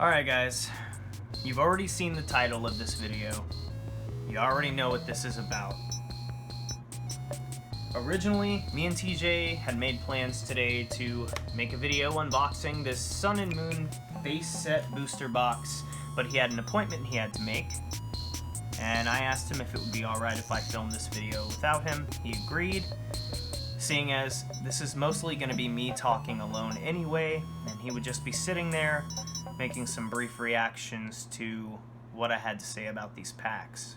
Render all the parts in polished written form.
Alright guys, you've already seen the title of this video. You already know what this is about. Originally, me and TJ had made plans today to make a video unboxing this Sun and Moon base set booster box, but he had an appointment he had to make, and I asked him if it would be alright if I filmed this video without him. He agreed, seeing as this is mostly going to be me talking alone anyway, and he would just be sitting there making some brief reactions to what I had to say about these packs.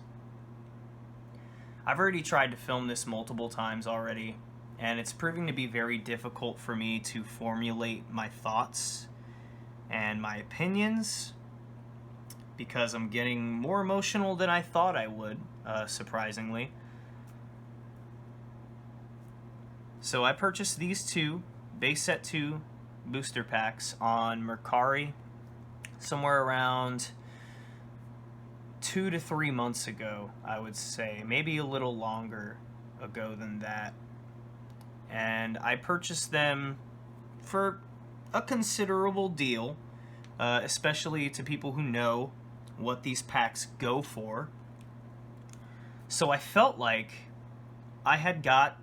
I've already tried to film this multiple times already, and it's proving to be very difficult for me to formulate my thoughts and my opinions because I'm getting more emotional than I thought I would, surprisingly. So I purchased these two base set 2 booster packs on Mercari somewhere around 2 to 3 months ago, I would say, maybe a little longer ago than that. And I purchased them for a considerable deal, especially to people who know what these packs go for. So I felt like I had got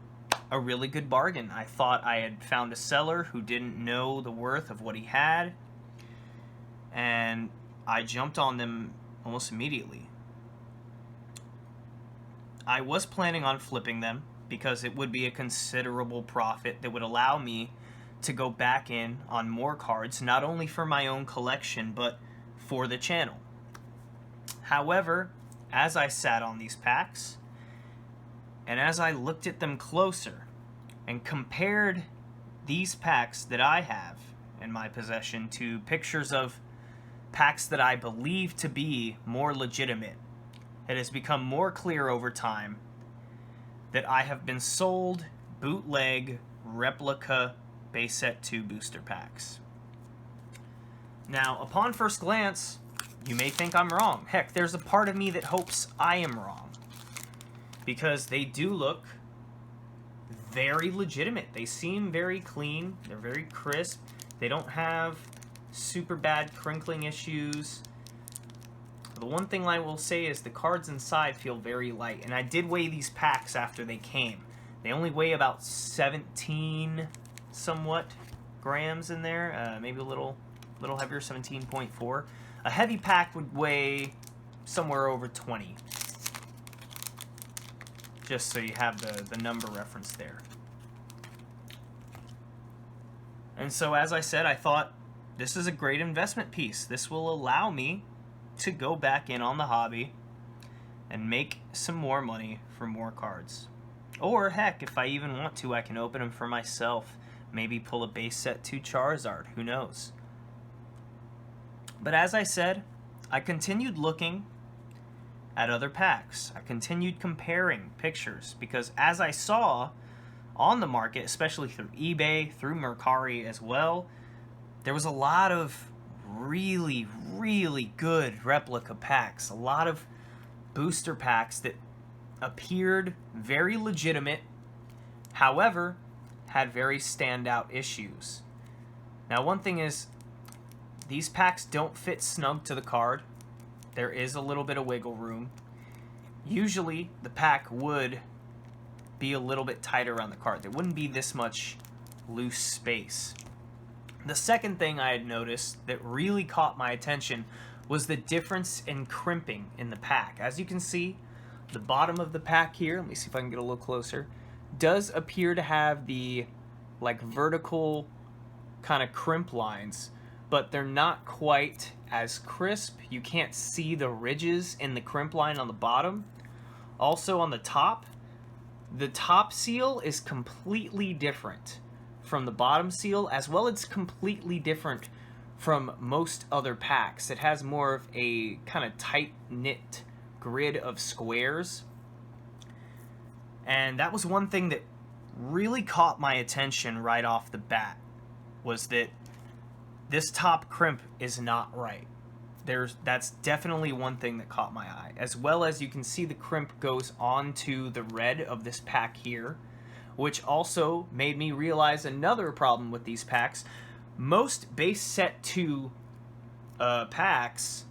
a really good bargain. I thought I had found a seller who didn't know the worth of what he had, and I jumped on them almost immediately. I was planning on flipping them because it would be a considerable profit that would allow me to go back in on more cards, not only for my own collection, but for the channel. However, as I sat on these packs, and as I looked at them closer, and compared these packs that I have in my possession to pictures of packs that I believe to be more legitimate, it has become more clear over time that I have been sold bootleg replica base set 2 booster packs. Now, upon first glance, you may think I'm wrong. Heck, there's a part of me that hopes I am wrong, because they do look very legitimate. They seem very clean. They're very crisp. They don't have super bad crinkling issues. The one thing I will say is the cards inside feel very light, and I did weigh these packs after they came. They only weigh about 17 somewhat grams in there, maybe a little heavier, 17.4. A heavy pack would weigh somewhere over 20. Just so you have the number reference there. And so, as I said, I thought this is a great investment piece. This will allow me to go back in on the hobby and make some more money for more cards. Or heck, if I even want to, I can open them for myself. Maybe pull a base set 2 Charizard, who knows. But as I said, I continued looking at other packs. I continued comparing pictures because as I saw on the market, especially through eBay, through Mercari as well, there was a lot of really, really good replica packs. A lot of booster packs that appeared very legitimate, however, had very standout issues. Now, one thing is, these packs don't fit snug to the card. There is a little bit of wiggle room. Usually, the pack would be a little bit tighter around the card. There wouldn't be this much loose space. The second thing I had noticed that really caught my attention was the difference in crimping in the pack. As you can see, the bottom of the pack here, let me see if I can get a little closer, does appear to have the like vertical kind of crimp lines, but they're not quite as crisp. You can't see the ridges in the crimp line on the bottom. Also on the top seal is completely different from the bottom seal, as well as completely different from most other packs. It has more of a kind of tight-knit grid of squares. And that was one thing that really caught my attention right off the bat, was that this top crimp is not right. That's definitely one thing that caught my eye. As well as you can see the crimp goes onto the red of this pack here, which also made me realize another problem with these packs. Most base set 2 packs,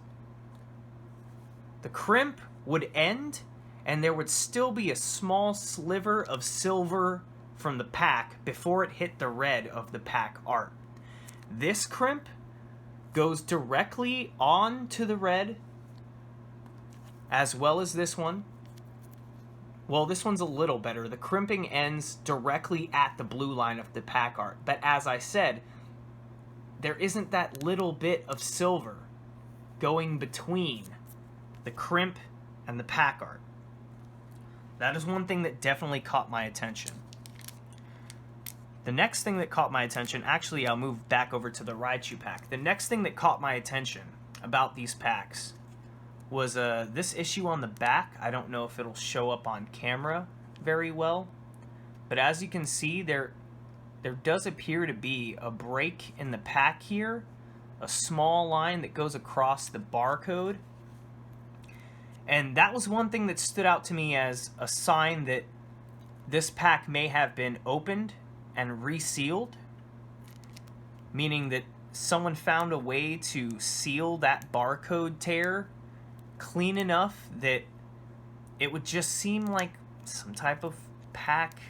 the crimp would end and there would still be a small sliver of silver from the pack before it hit the red of the pack art. This crimp goes directly on to the red, as well as this one. Well, this one's a little better. The crimping ends directly at the blue line of the pack art. But as I said, there isn't that little bit of silver going between the crimp and the pack art. That is one thing that definitely caught my attention. The next thing that caught my attention, actually I'll move back over to the Raichu pack. The next thing that caught my attention about these packs was this issue on the back. I don't know if it'll show up on camera very well, but as you can see, there does appear to be a break in the pack here, a small line that goes across the barcode. And that was one thing that stood out to me as a sign that this pack may have been opened and resealed, meaning that someone found a way to seal that barcode tear clean enough that it would just seem like some type of pack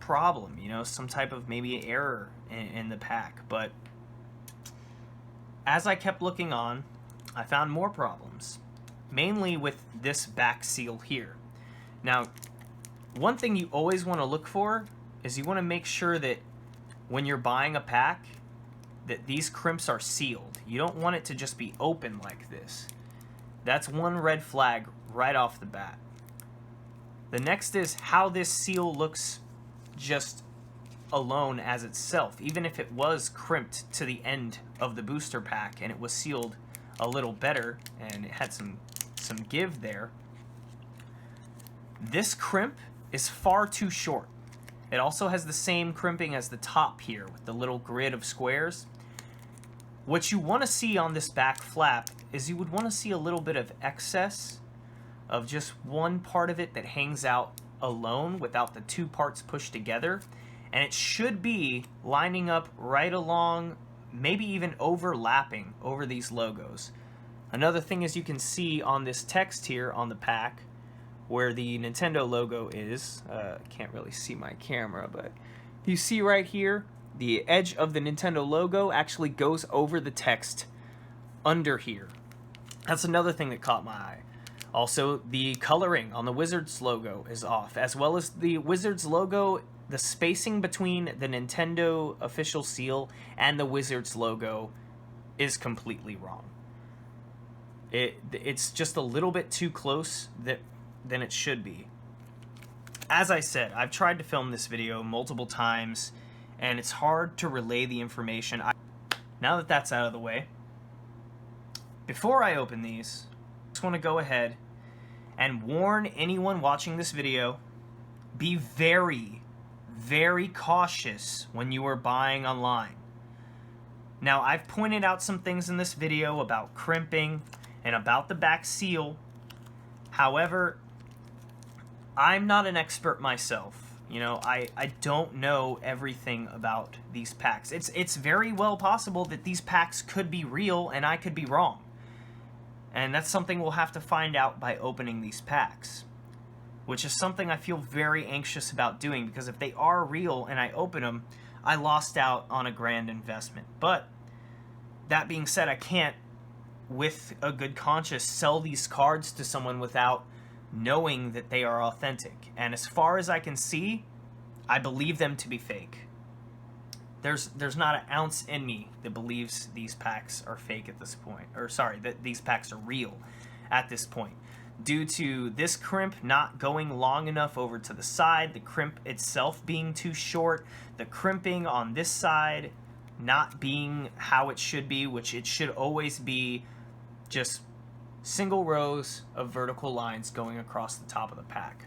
problem, you know, some type of maybe error in the pack. But as I kept looking on, I found more problems, mainly with this back seal here. Now, one thing you always want to look for is you want to make sure that when you're buying a pack that these crimps are sealed. You don't want it to just be open like this. That's one red flag right off the bat. The next is how this seal looks just alone as itself. Even if it was crimped to the end of the booster pack and it was sealed a little better and it had some give there, this crimp is far too short. It also has the same crimping as the top here with the little grid of squares. What you want to see on this back flap is you would want to see a little bit of excess of just one part of it that hangs out alone without the two parts pushed together. And it should be lining up right along, maybe even overlapping over these logos. Another thing is you can see on this text here on the pack where the Nintendo logo is. Can't really see my camera, but you see right here, the edge of the Nintendo logo actually goes over the text under here. That's another thing that caught my eye. Also, the coloring on the Wizards logo is off, as well as the Wizards logo. The spacing between the Nintendo official seal and the Wizards logo is completely wrong. It's just a little bit too close than it should be. As I said, I've tried to film this video multiple times, and it's hard to relay the information. Now that that's out of the way, before I open these, I just want to go ahead and warn anyone watching this video, be very, very cautious when you are buying online. Now, I've pointed out some things in this video about crimping and about the back seal. However, I'm not an expert myself. You know, I don't know everything about these packs. It's very well possible that these packs could be real and I could be wrong. And that's something we'll have to find out by opening these packs, which is something I feel very anxious about doing, because if they are real and I open them, I lost out on a grand investment. But that being said, I can't, with a good conscience, sell these cards to someone without knowing that they are authentic. And as far as I can see, I believe them to be fake. There's not an ounce in me that believes these packs are fake at this point. Or sorry, that these packs are real at this point. Due to this crimp not going long enough over to the side, the crimp itself being too short, the crimping on this side not being how it should be, which it should always be just single rows of vertical lines going across the top of the pack.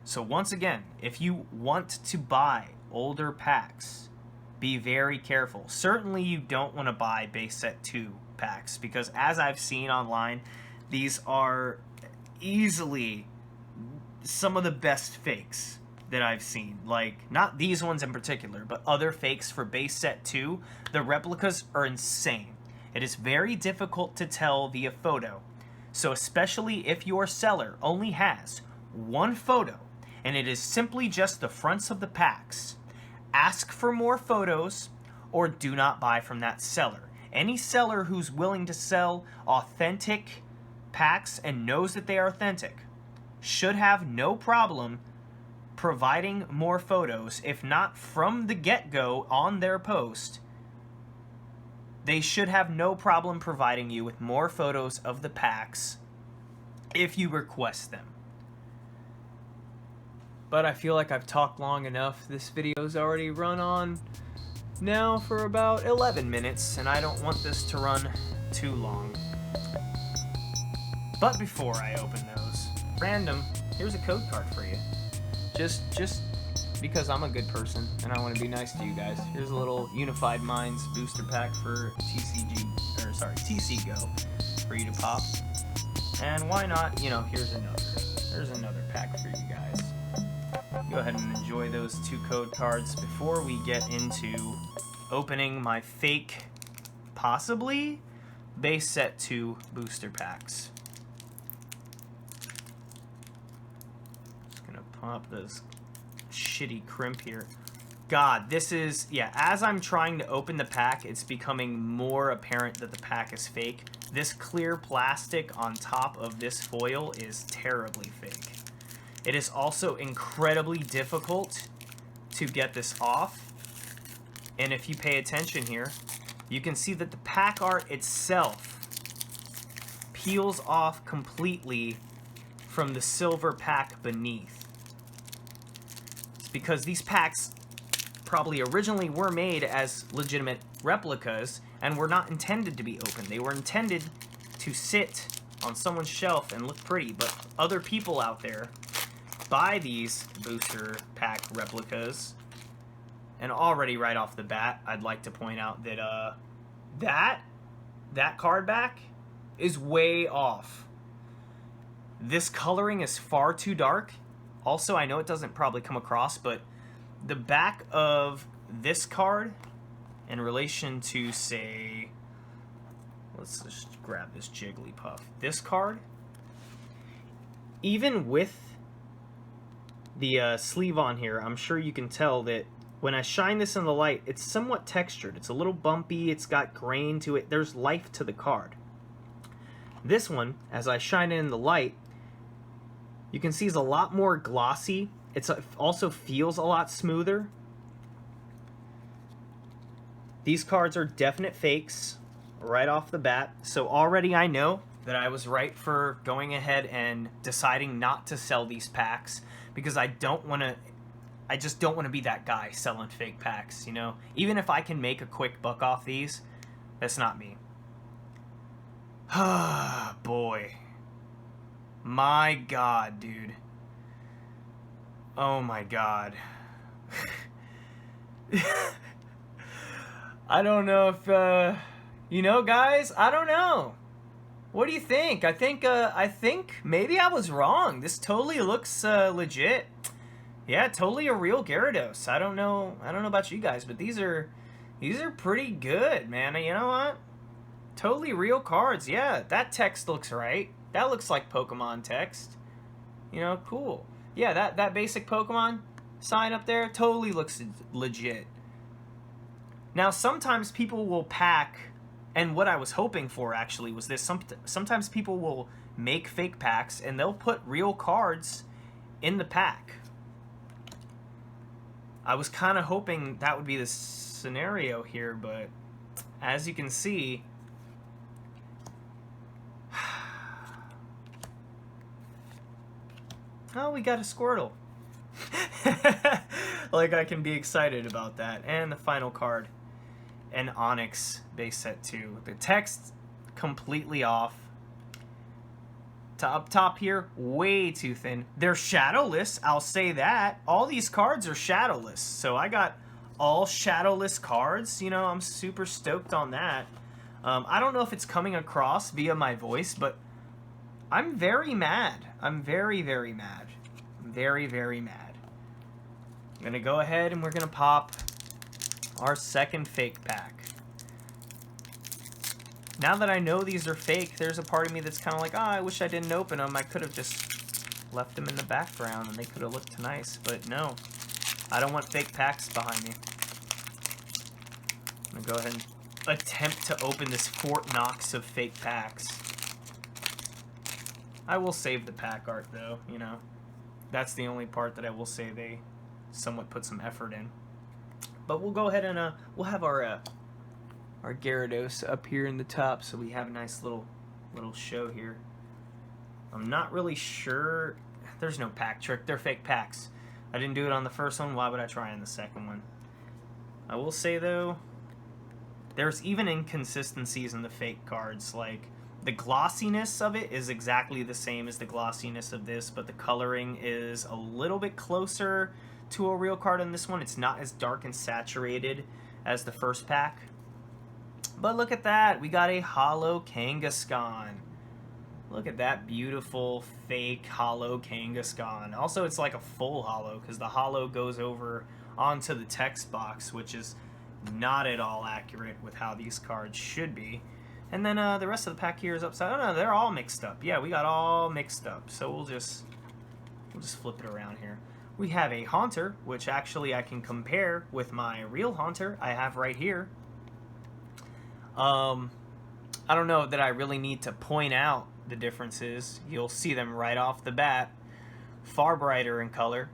So once again, if you want to buy older packs, be very careful. Certainly you don't want to buy base set 2 packs, because as I've seen online, these are easily some of the best fakes that I've seen. Like, not these ones in particular, but other fakes for base set 2. The replicas are insane. It is very difficult to tell via photo. So especially if your seller only has one photo, and it is simply just the fronts of the packs, ask for more photos or do not buy from that seller. Any seller who's willing to sell authentic packs and knows that they are authentic should have no problem providing more photos, if not from the get-go on their post. They should have no problem providing you with more photos of the packs if you request them. But I feel like I've talked long enough. This video's already run on now for about 11 minutes, and I don't want this to run too long. But before I open those, random, here's a code card for you. Just because I'm a good person and I want to be nice to you guys. Here's a little Unified Minds booster pack for TC Go for you to pop. And why not, you know, here's another pack for you guys. Go ahead and enjoy those 2 code cards before we get into opening my fake, possibly, base set 2 booster packs. Just gonna pop this shitty crimp here. God, this is, yeah, as I'm trying to open the pack, it's becoming more apparent that the pack is fake. This clear plastic on top of this foil is terribly fake. It is also incredibly difficult to get this off. And if you pay attention here, you can see that the pack art itself peels off completely from the silver pack beneath. It's because these packs probably originally were made as legitimate replicas and were not intended to be opened. They were intended to sit on someone's shelf and look pretty, but other people out there buy these booster pack replicas, and already right off the bat, I'd like to point out that that card back is way off. This coloring is far too dark. Also, I know it doesn't probably come across, but the back of this card in relation to, say, let's just grab this Jigglypuff. This card, even with the sleeve on here, I'm sure you can tell that when I shine this in the light, it's somewhat textured. It's a little bumpy, it's got grain to it, there's life to the card. This one, as I shine it in the light, you can see is a lot more glossy. It also feels a lot smoother. These cards are definite fakes right off the bat, so already I know that I was right for going ahead and deciding not to sell these packs, because I just don't want to be that guy selling fake packs, you know? Even if I can make a quick buck off these, that's not me. Ah, boy. My God, dude. Oh my God. I don't know if, you know, guys, I don't know. What do you think? I think maybe I was wrong. This totally looks legit. Yeah, totally a real Gyarados. I don't know about you guys, but these are pretty good, man. You know what? Totally real cards. Yeah, that text looks right. That looks like Pokemon text. You know, cool. Yeah, that basic Pokemon sign up there totally looks legit. Now, sometimes people will pack, and what I was hoping for actually was this. Sometimes people will make fake packs and they'll put real cards in the pack. I was kind of hoping that would be the scenario here, but as you can see, oh, we got a Squirtle. Like, I can be excited about that. And the final card, an Onyx base set 2. The text completely off. To up top here, way too thin. They're shadowless, I'll say that. All these cards are shadowless, so I got all shadowless cards. You know, I'm super stoked on that. I don't know if it's coming across via my voice, but I'm very mad. I'm very, very mad. Very, very mad. I'm going to go ahead and we're going to pop our second fake pack. Now that I know these are fake, there's a part of me that's kind of like, I wish I didn't open them. I could have just left them in the background and they could have looked nice, but no. I don't want fake packs behind me. I'm going to go ahead and attempt to open this Fort Knox of fake packs. I will save the pack art though, you know. That's the only part that I will say they somewhat put some effort in. But we'll go ahead and we'll have our Gyarados up here in the top, so we have a nice little show here. I'm not really sure. There's no pack trick. They're fake packs. I didn't do it on the first one. Why would I try on the second one? I will say though, there's even inconsistencies in the fake cards. Like the glossiness of it is exactly the same as the glossiness of this, but the coloring is a little bit closer to a real card on this one. It's not as dark and saturated as the first pack. But look at that. We got a hollow Kangaskhan. Look at that beautiful fake hollow Kangaskhan. Also, it's like a full hollow because the hollow goes over onto the text box, which is not at all accurate with how these cards should be. And then the rest of the pack here is upside. Oh no, they're all mixed up. Yeah, we got all mixed up. So we'll just flip it around here. We have a Haunter, which actually I can compare with my real Haunter I have right here. I don't know that I really need to point out the differences. You'll see them right off the bat. Far brighter in color.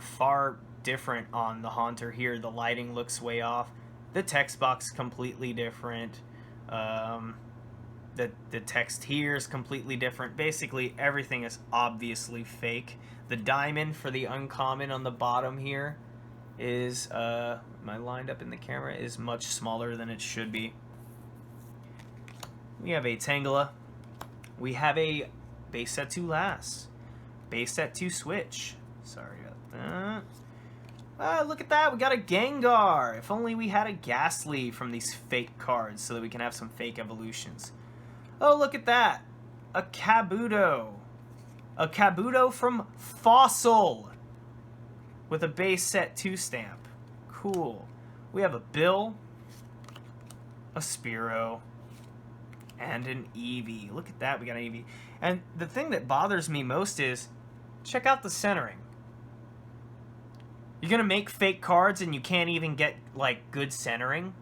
Far different on the Haunter here. The lighting looks way off. The text box completely different. The text here is completely different. Basically, everything is obviously fake. The diamond for the uncommon on the bottom here is, am I lined up in the camera, is much smaller than it should be. We have a Tangela. We have a base set 2 Lass. Base set 2 Switch. Sorry about that. Look at that. We got a Gengar. If only we had a Ghastly from these fake cards so that we can have some fake evolutions. Oh, look at that. A Kabuto. A Kabuto from Fossil with a base set 2 stamp. Cool. We have a Bill, a Spearow, and an Eevee. Look at that. We got an Eevee. And the thing that bothers me most is, check out the centering. You're going to make fake cards and you can't even get, like, good centering?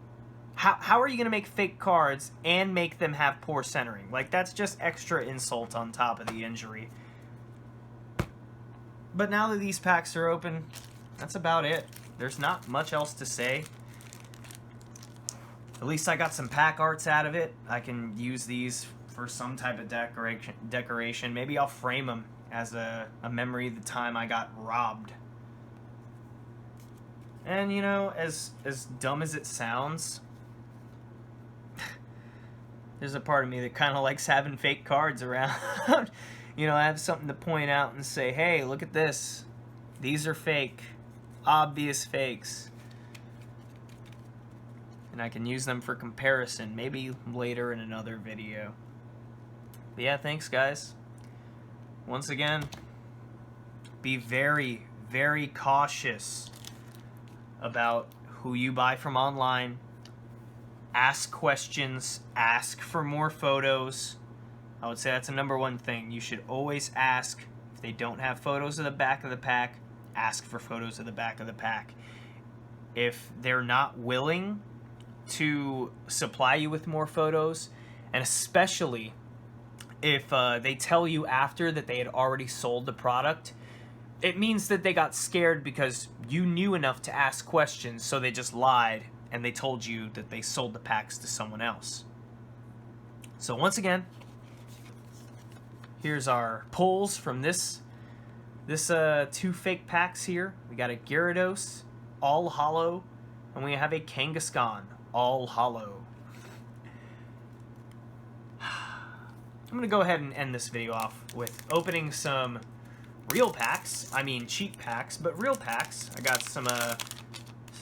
How are you going to make fake cards and make them have poor centering? Like, that's just extra insult on top of the injury. But now that these packs are open, that's about it. There's not much else to say. At least I got some pack arts out of it. I can use these for some type of decoration. Maybe I'll frame them as a memory of the time I got robbed. And, you know, as dumb as it sounds, there's a part of me that kind of likes having fake cards around. You know, I have something to point out and say, hey, look at this. These are fake. Obvious fakes. And I can use them for comparison, maybe later in another video. But yeah, thanks, guys. Once again, be very, very cautious about who you buy from online. Ask questions. Ask for more photos. I would say that's the #1 thing. You should always ask. If they don't have photos of the back of the pack, ask for photos of the back of the pack. If they're not willing to supply you with more photos, and especially if they tell you after that they had already sold the product, it means that they got scared because you knew enough to ask questions, so they just lied and they told you that they sold the packs to someone else. So once again, here's our pulls from this 2 fake packs here. We got a Gyarados, all hollow, and we have a Kangaskhan, all hollow. I'm going to go ahead and end this video off with opening some real packs. I mean cheap packs, but real packs. I got some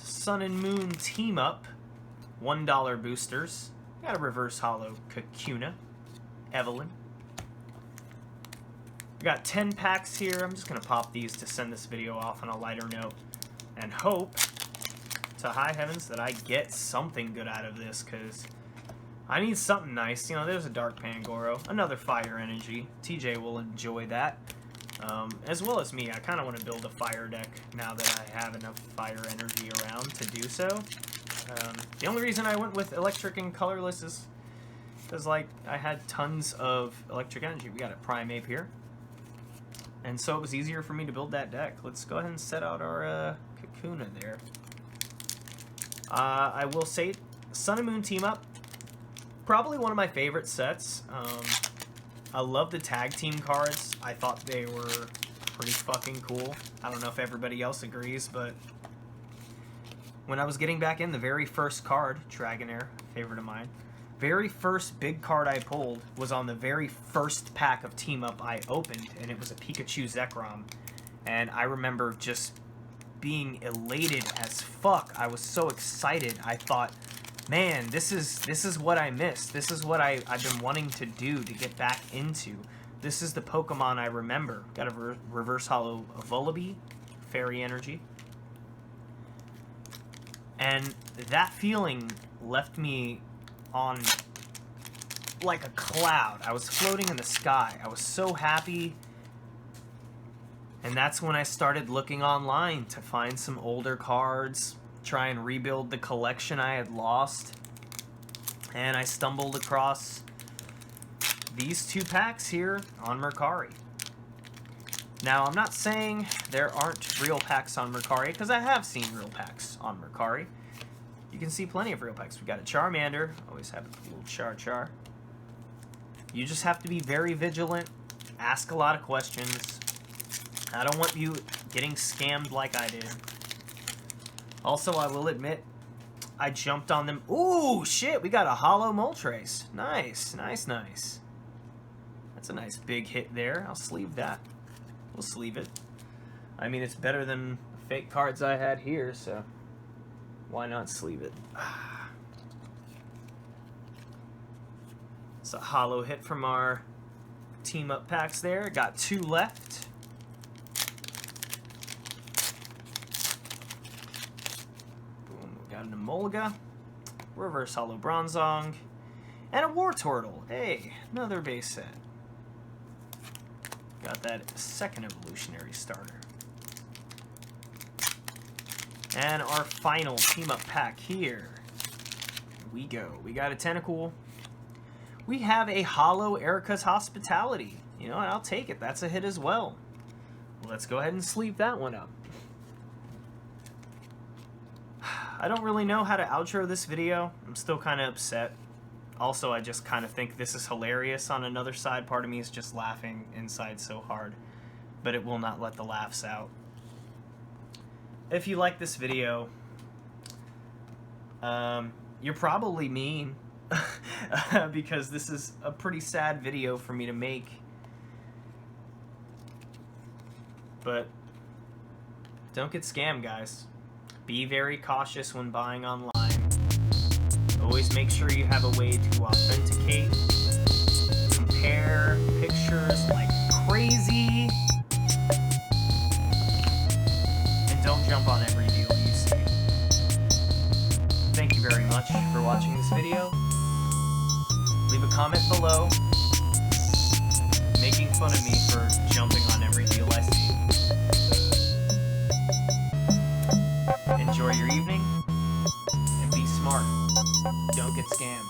Sun and Moon Team Up $1 boosters. Got a reverse hollow Kakuna, Evelyn. We got 10 packs here. I'm just going to pop these to send this video off on a lighter note and hope to high heavens that I get something good out of this, because I need something nice. You know, there's a Dark Pangoro, another Fire Energy. TJ will enjoy that, as well as me. I kind of want to build a fire deck now that I have enough Fire Energy around to do so. The only reason I went with Electric and Colorless is because, like, I had tons of Electric Energy. We got a Primeape here, and so it was easier for me to build that deck. Let's go ahead and set out our Kakuna there. I will say, Sun and Moon Team Up, probably one of my favorite sets. I love the tag team cards. I thought they were pretty fucking cool. I don't know if everybody else agrees, but when I was getting back in, the very first card, Dragonair, favorite of mine, very first big card I pulled was on the very first pack of Team Up I opened, and it was a Pikachu Zekrom. And I remember just being elated as fuck. I was so excited. I thought, man, this is what I missed. This is what I've been wanting to do to get back into. This is the Pokemon I remember. Got a reverse holo Volibee, Fairy Energy. And that feeling left me on like a cloud. I was floating in the sky. I was so happy. And that's when I started looking online to find some older cards, try and rebuild the collection I had lost. And I stumbled across these 2 packs here on Mercari. Now, I'm not saying there aren't real packs on Mercari, because I have seen real packs on Mercari. You can see plenty of real packs. We got a Charmander. Always have a little Char. You just have to be very vigilant, ask a lot of questions. I don't want you getting scammed like I did. Also, I will admit, I jumped on them. Ooh, shit, we got a holo Moltres. Nice. That's a nice big hit there. I'll sleeve that. We'll sleeve it. I mean, it's better than the fake cards I had here, so why not sleeve it? It's a holo hit from our Team Up packs there. Got 2 left. Got an Emolga, reverse holo Bronzong, and a Wartortle. Hey, another base set. Got that second evolutionary starter. And our final Team Up pack here. Here we go. We got a Tentacool. We have a holo Erica's Hospitality. You know, I'll take it. That's a hit as well. Let's go ahead and sleeve that one up. I don't really know how to outro this video. I'm still kind of upset. Also, I just kind of think this is hilarious. On another side, part of me is just laughing inside so hard, but it will not let the laughs out. If you like this video, you're probably mean, because this is a pretty sad video for me to make. But don't get scammed, guys. Be very cautious when buying online. Always make sure you have a way to authenticate, compare pictures like crazy, and don't jump on every deal you see. Thank you very much for watching this video. Leave a comment below making fun of me for jumping on every deal I see. Enjoy your evening, and be smart. Don't get scammed.